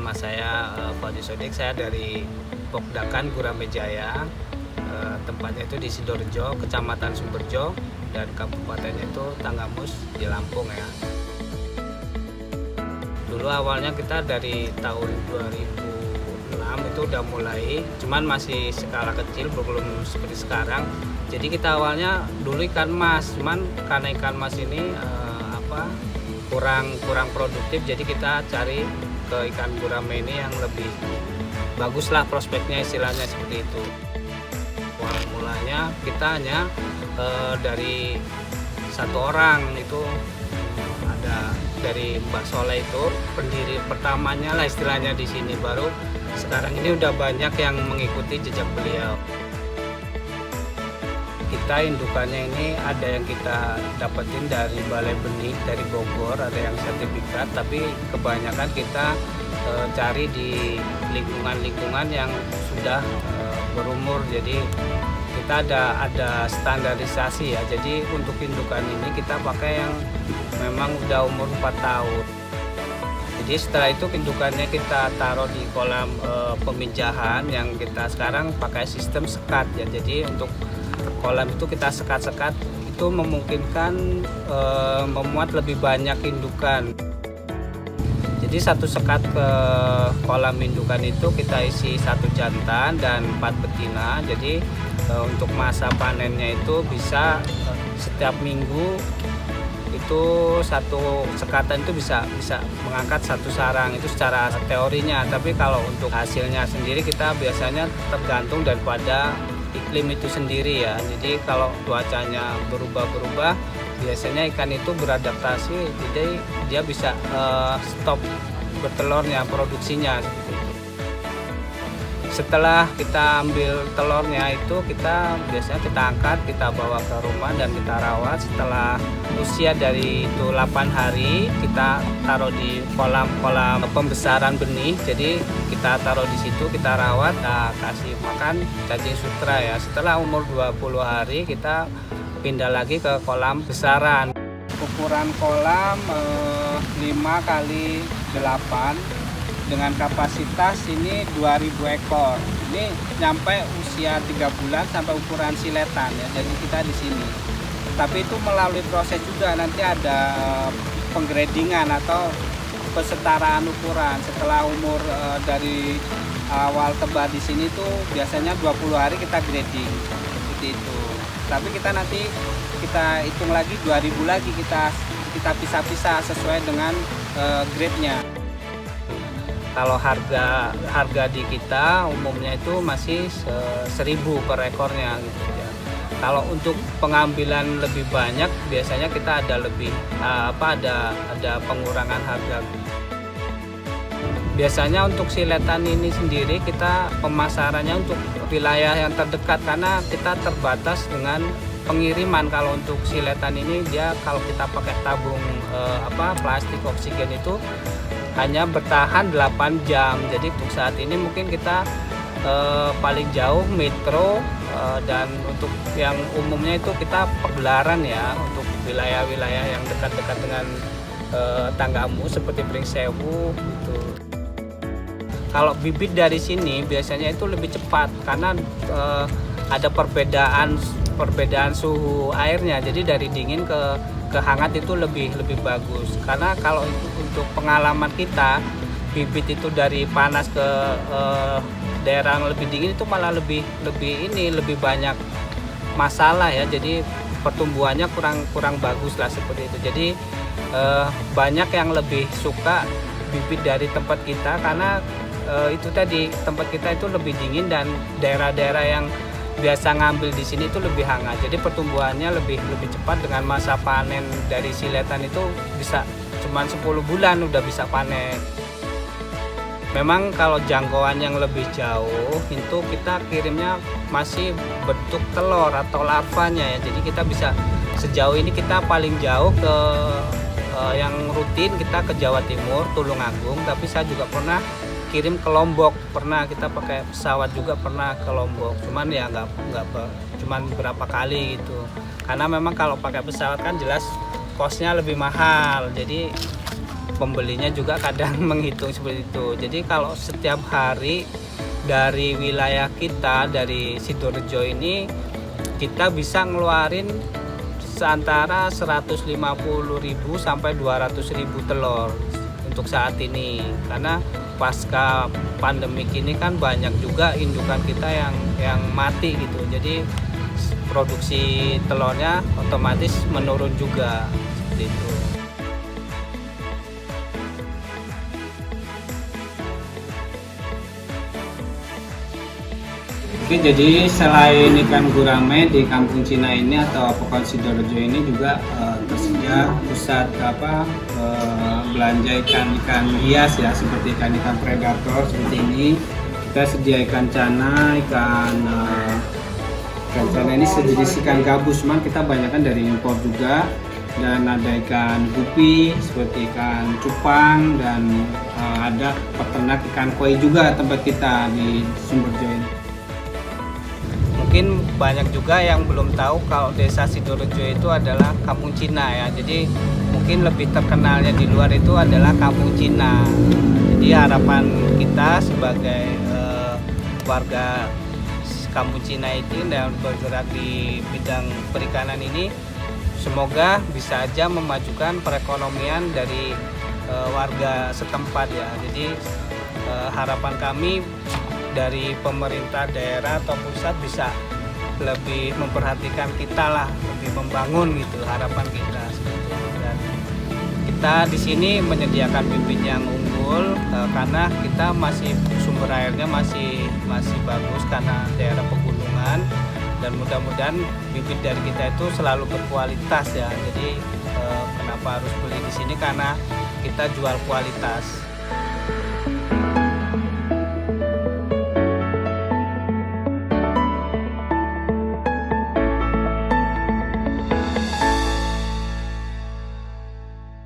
nama saya Fadli Sodik, saya dari Pokdakan Guramejaya. Tempatnya itu di Sidoarjo, Kecamatan Sumberjo, dan kabupatennya itu Tanggamus di Lampung ya. Dulu awalnya kita dari tahun 2006 itu udah mulai, cuman masih skala kecil, belum seperti sekarang. Jadi kita awalnya dulu ikan mas, cuman karena ikan mas ini kurang produktif, jadi kita cari ke ikan gurame ini yang lebih bagus lah prospeknya, istilahnya seperti itu. Awal mulanya kita hanya dari satu orang, itu ada dari Mbak Soleh, itu pendiri pertamanya lah istilahnya di sini. Baru sekarang ini udah banyak yang mengikuti jejak beliau. Kita indukannya ini ada yang kita dapetin dari Balai Benih dari Bogor, ada yang sertifikat, tapi kebanyakan kita cari di lingkungan-lingkungan yang sudah berumur. Jadi kita ada standarisasi ya. Jadi untuk indukan ini kita pakai yang memang udah umur 4 tahun. Jadi setelah itu indukannya kita taruh di kolam peminjahan yang kita sekarang pakai sistem sekat ya. Jadi untuk kolam itu kita sekat-sekat, itu memungkinkan memuat lebih banyak indukan. Jadi satu sekat ke kolam indukan itu kita isi 1 jantan dan 4 betina. Jadi untuk masa panennya itu bisa setiap minggu itu satu sekatan itu bisa mengangkat 1 sarang, itu secara teorinya. Tapi kalau untuk hasilnya sendiri kita biasanya tergantung daripada iklim itu sendiri ya. Jadi kalau cuacanya berubah-berubah, biasanya ikan itu beradaptasi, jadi dia bisa stop bertelurnya, produksinya seperti itu. Setelah kita ambil telurnya itu kita biasanya kita angkat, kita bawa ke rumah dan kita rawat. Setelah usia dari itu 8 hari, kita taruh di kolam pembesaran benih. Jadi kita taruh di situ, kita rawat, kita kasih makan cacing sutra ya. Setelah umur 20 hari kita pindah lagi ke kolam besaran. Ukuran kolam 5 kali 8 dengan kapasitas ini 2000 ekor. Ini nyampe usia 3 bulan sampai ukuran siletan ya. Jadi kita di sini. Tapi itu melalui proses juga, nanti ada penggradingan atau kesetaraan ukuran. Setelah umur dari awal tebar di sini tuh biasanya 20 hari kita grading seperti itu. Tapi kita nanti kita hitung lagi 2000 lagi, kita pisah-pisah sesuai dengan grade-nya. Kalau harga di kita umumnya itu masih 1000 per ekornya gitu ya. Kalau untuk pengambilan lebih banyak biasanya kita ada lebih ada pengurangan harga. Biasanya untuk siletan ini sendiri kita pemasarannya untuk wilayah yang terdekat, karena kita terbatas dengan pengiriman. Kalau untuk siletan ini dia kalau kita pakai tabung plastik oksigen itu hanya bertahan 8 jam. Jadi untuk saat ini mungkin kita paling jauh metro, dan untuk yang umumnya itu kita pegelaran ya, untuk wilayah-wilayah yang dekat-dekat dengan Tanggamus seperti Pringsewu gitu. Kalau bibit dari sini biasanya itu lebih cepat karena ada perbedaan suhu airnya. Jadi dari dingin ke hangat itu lebih bagus. Karena kalau untuk pengalaman kita, bibit itu dari panas ke daerah yang lebih dingin itu malah lebih banyak masalah ya. Jadi pertumbuhannya kurang bagus lah seperti itu. Jadi banyak yang lebih suka bibit dari tempat kita karena itu tadi, tempat kita itu lebih dingin dan daerah-daerah yang biasa ngambil di sini itu lebih hangat. Jadi pertumbuhannya lebih cepat. Dengan masa panen dari siletan itu bisa cuman 10 bulan udah bisa panen. Memang kalau jangkauan yang lebih jauh itu kita kirimnya masih bentuk telur atau larvanya ya. Jadi kita bisa sejauh ini kita paling jauh ke yang rutin kita ke Jawa Timur, Tulungagung. Tapi saya juga pernah kirim ke Lombok, pernah kita pakai pesawat juga pernah ke Lombok. Cuman ya cuman berapa kali gitu. Karena memang kalau pakai pesawat kan jelas kosnya lebih mahal. Jadi pembelinya juga kadang menghitung seperti itu. Jadi kalau setiap hari dari wilayah kita, dari Sidorejo ini, kita bisa ngeluarin seantara 150.000 sampai 200.000 telur untuk saat ini. Karena pasca pandemik ini kan banyak juga indukan kita yang mati gitu. Jadi produksi telurnya otomatis menurun juga seperti itu. Oke, jadi selain ikan gurame di Kampung Cina ini atau Pokok Sidorejo ini juga tersedia pusat belanja ikan hias ya, seperti ikan predator seperti ini. Kita sedia ikan cana, ikan cana ini sejenis ikan gabus, cuman kita banyakkan dari impor juga. Dan ada ikan gupi seperti ikan cupang, dan ada peternak ikan koi juga tempat kita di Sumberjo ini. Mungkin banyak juga yang belum tahu kalau desa Sidorejo itu adalah Kampung Cina ya. Jadi mungkin lebih terkenalnya di luar itu adalah Kampung Cina. Jadi harapan kita sebagai warga Kampung Cina itu yang bergerak di bidang perikanan ini, semoga bisa aja memajukan perekonomian dari warga setempat ya. Jadi harapan kami dari pemerintah daerah atau pusat bisa lebih memperhatikan kita lah, lebih membangun gitu, harapan kita seperti itu. Dan kita di sini menyediakan bibit yang unggul karena kita masih sumber airnya masih bagus karena daerah pegunungan, dan mudah-mudahan bibit dari kita itu selalu berkualitas ya. Jadi kenapa harus beli di sini, karena kita jual kualitas.